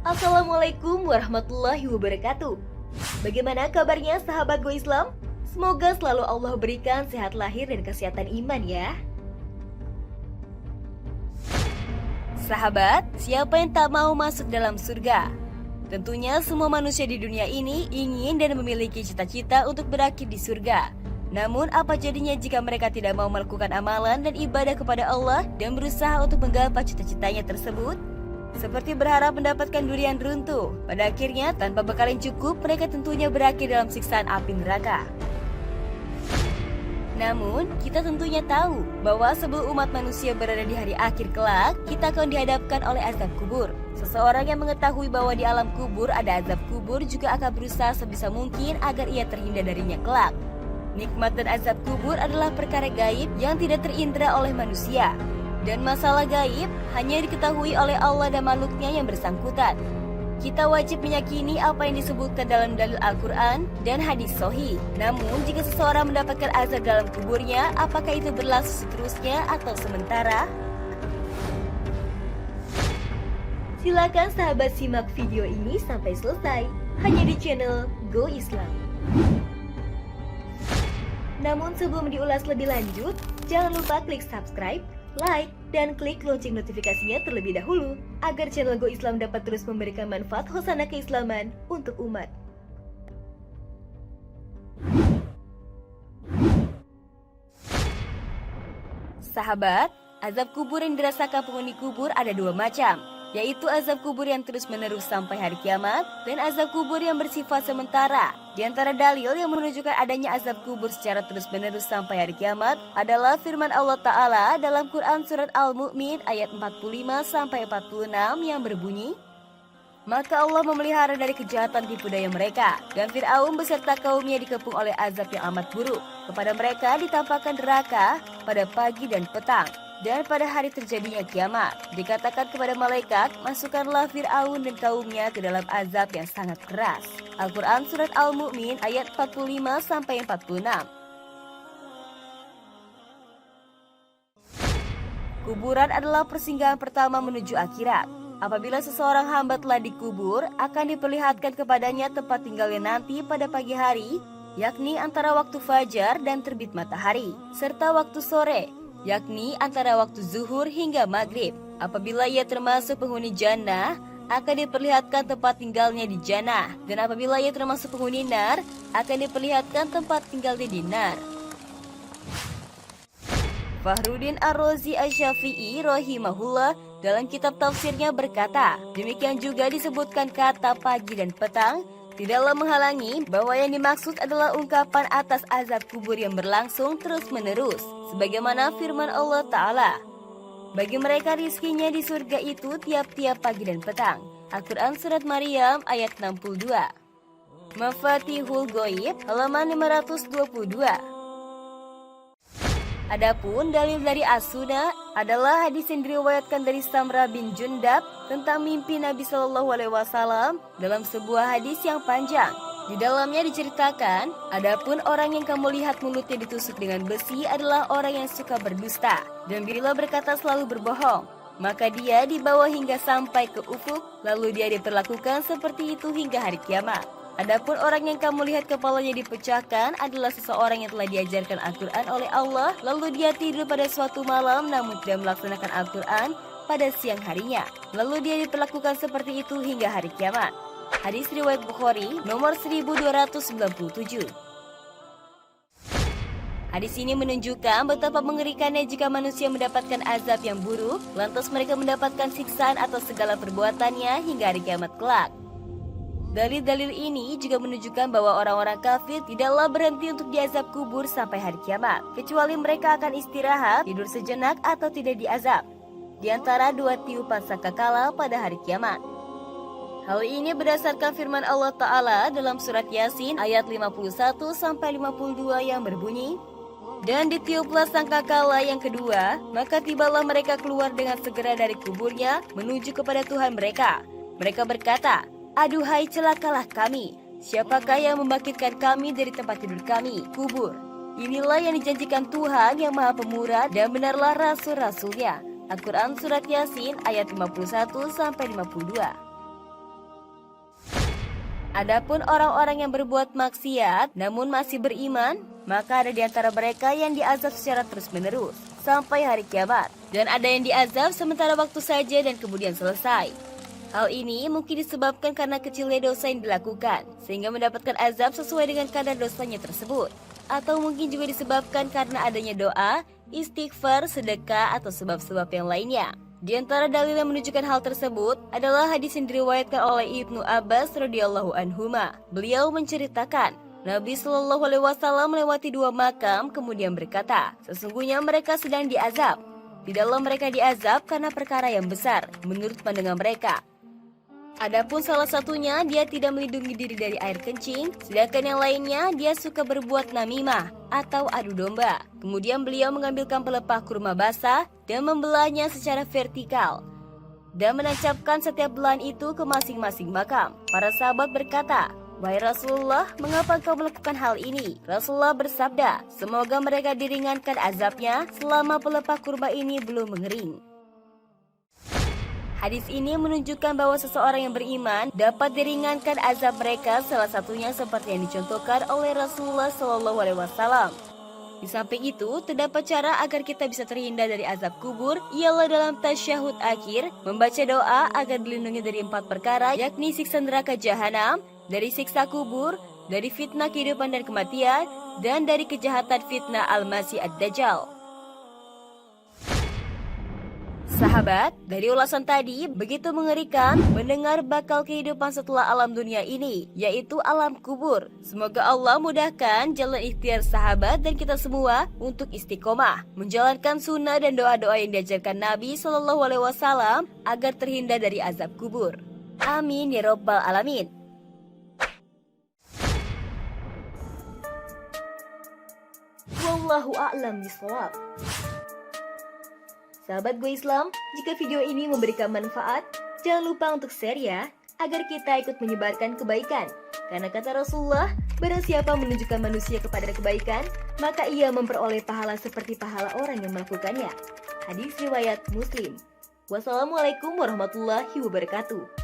Assalamualaikum warahmatullahi wabarakatuh. Bagaimana kabarnya sahabat Go Islam? Semoga selalu Allah berikan sehat lahir dan kesehatan iman ya. Sahabat, siapa yang tak mau masuk dalam surga? Tentunya semua manusia di dunia ini ingin dan memiliki cita-cita untuk berakhir di surga. Namun apa jadinya jika mereka tidak mau melakukan amalan dan ibadah kepada Allah dan berusaha untuk menggapai cita-citanya tersebut? Seperti berharap mendapatkan durian runtuh. Pada akhirnya, tanpa bekal yang cukup, mereka tentunya berakhir dalam siksaan api neraka. Namun, kita tentunya tahu bahwa sebelum umat manusia berada di hari akhir kelak, kita akan dihadapkan oleh azab kubur. Seseorang yang mengetahui bahwa di alam kubur ada azab kubur juga akan berusaha sebisa mungkin agar ia terhindar darinya kelak. Nikmat dan azab kubur adalah perkara gaib yang tidak terindra oleh manusia. Dan masalah gaib hanya diketahui oleh Allah dan makhluknya yang bersangkutan. Kita wajib meyakini apa yang disebutkan dalam dalil Al-Quran dan hadis sahih. Namun jika seseorang mendapatkan azab dalam kuburnya, apakah itu berlangsung seterusnya atau sementara? Silakan sahabat simak video ini sampai selesai hanya di channel Go Islam. Namun sebelum diulas lebih lanjut, jangan lupa klik subscribe, like, dan klik lonceng notifikasinya terlebih dahulu agar channel Go Islam dapat terus memberikan manfaat hosana keislaman untuk umat. Sahabat, azab kubur yang dirasakan penghuni kubur ada dua macam, yaitu azab kubur yang terus-menerus sampai hari kiamat dan azab kubur yang bersifat sementara. Di antara dalil yang menunjukkan adanya azab kubur secara terus-menerus sampai hari kiamat adalah firman Allah Ta'ala dalam Quran Surat Al-Mu'min ayat 45-46 yang berbunyi, "Maka Allah memelihara dari kejahatan tipu daya mereka, dan Fir'aun beserta kaumnya dikepung oleh azab yang amat buruk. Kepada mereka ditampakkan neraka pada pagi dan petang. Dan pada hari terjadinya kiamat, dikatakan kepada malaikat, masukkanlah Fir'aun dan kaumnya ke dalam azab yang sangat keras." Al-Quran Surat Al-Mu'min ayat 45-46. Kuburan adalah persinggahan pertama menuju akhirat. Apabila seseorang hamba telah dikubur, akan diperlihatkan kepadanya tempat tinggalnya nanti pada pagi hari, yakni antara waktu fajar dan terbit matahari, serta waktu sore, yakni antara waktu zuhur hingga maghrib. Apabila ia termasuk penghuni jannah, akan diperlihatkan tempat tinggalnya di jannah, dan apabila ia termasuk penghuni nar, akan diperlihatkan tempat tinggalnya di nar. Fakhruddin Ar-Razi Asy-Syafi'i rahimahullah dalam kitab tafsirnya berkata, demikian juga disebutkan kata pagi dan petang tidaklah menghalangi bahwa yang dimaksud adalah ungkapan atas azab kubur yang berlangsung terus-menerus, sebagaimana firman Allah Ta'ala, bagi mereka rizkinya di surga itu tiap-tiap pagi dan petang. Al-Quran Surat Maryam ayat 62. Mafatihul Ghaib halaman 522. Adapun dalil dari As-Sunnah adalah hadis yang diriwayatkan dari Samrah bin Jundab tentang mimpi Nabi Shallallahu Alaihi Wasallam dalam sebuah hadis yang panjang. Di dalamnya diceritakan, adapun orang yang kamu lihat mulutnya ditusuk dengan besi adalah orang yang suka berdusta, dan bila berkata selalu berbohong, maka dia dibawa hingga sampai ke ufuk, lalu dia diperlakukan seperti itu hingga hari kiamat. Adapun orang yang kamu lihat kepalanya dipecahkan adalah seseorang yang telah diajarkan Al-Quran oleh Allah, lalu dia tidur pada suatu malam namun tidak melaksanakan Al-Quran pada siang harinya, lalu dia diperlakukan seperti itu hingga hari kiamat. Hadis riwayat Bukhari nomor 1297. Hadis ini menunjukkan betapa mengerikannya jika manusia mendapatkan azab yang buruk, lantas mereka mendapatkan siksaan atas segala perbuatannya hingga hari kiamat kelak. Dalil-dalil ini juga menunjukkan bahwa orang-orang kafir tidaklah berhenti untuk diazab kubur sampai hari kiamat, kecuali mereka akan istirahat, tidur sejenak atau tidak diazab, di antara dua tiupan sangkakala pada hari kiamat. Hal ini berdasarkan firman Allah Ta'ala dalam surat Yasin ayat 51-52 yang berbunyi, dan ditiuplah sangkakala yang kedua, maka tibalah mereka keluar dengan segera dari kuburnya menuju kepada Tuhan mereka. Mereka berkata, aduhai celakalah kami, siapakah yang membangkitkan kami dari tempat tidur kami, kubur. Inilah yang dijanjikan Tuhan yang Maha Pemurah dan benarlah rasul-rasulnya. Al-Quran Surat Yasin ayat 51-52. Adapun orang-orang yang berbuat maksiat namun masih beriman, maka ada di antara mereka yang diazab secara terus-menerus sampai hari kiamat, dan ada yang diazab sementara waktu saja dan kemudian selesai. Hal ini mungkin disebabkan karena kecilnya dosa yang dilakukan, sehingga mendapatkan azab sesuai dengan kadar dosanya tersebut. Atau mungkin juga disebabkan karena adanya doa, istighfar, sedekah, atau sebab-sebab yang lainnya. Di antara dalil yang menunjukkan hal tersebut adalah hadis yang diriwayatkan oleh Ibnu Abbas radhiyallahu anhuma. Beliau menceritakan, Nabi Shallallahu alaihi wasallam melewati 2 makam kemudian berkata, sesungguhnya mereka sedang diazab. Tidaklah mereka diazab karena perkara yang besar, menurut pandangan mereka. Adapun salah satunya dia tidak melindungi diri dari air kencing, sedangkan yang lainnya dia suka berbuat namimah atau adu domba. Kemudian beliau mengambilkan pelepah kurma basah dan membelahnya secara vertikal dan menancapkan setiap belahan itu ke masing-masing makam. Para sahabat berkata, "Wahai Rasulullah, mengapa kau melakukan hal ini?" Rasulullah bersabda, "Semoga mereka diringankan azabnya selama pelepah kurma ini belum mengering." Hadis ini menunjukkan bahwa seseorang yang beriman dapat diringankan azab mereka, salah satunya seperti yang dicontohkan oleh Rasulullah SAW. Di samping itu, terdapat cara agar kita bisa terhindar dari azab kubur, ialah dalam tasyahud akhir, membaca doa agar dilindungi dari 4 perkara, yakni siksa neraka jahanam, dari siksa kubur, dari fitnah kehidupan dan kematian, dan dari kejahatan fitnah Al-Masih Ad-Dajjal. Sahabat, dari ulasan tadi begitu mengerikan mendengar bakal kehidupan setelah alam dunia ini, yaitu alam kubur. Semoga Allah mudahkan jalan ikhtiar sahabat dan kita semua untuk istiqomah, menjalankan sunnah dan doa-doa yang diajarkan Nabi SAW agar terhindar dari azab kubur. Amin ya Rabbal Alamin. Wallahu a'lam bishawab. Sahabat Go Islam, jika video ini memberikan manfaat, jangan lupa untuk share ya, agar kita ikut menyebarkan kebaikan. Karena kata Rasulullah, barang siapa menunjukkan manusia kepada kebaikan, maka ia memperoleh pahala seperti pahala orang yang melakukannya. Hadis riwayat Muslim. Wassalamualaikum warahmatullahi wabarakatuh.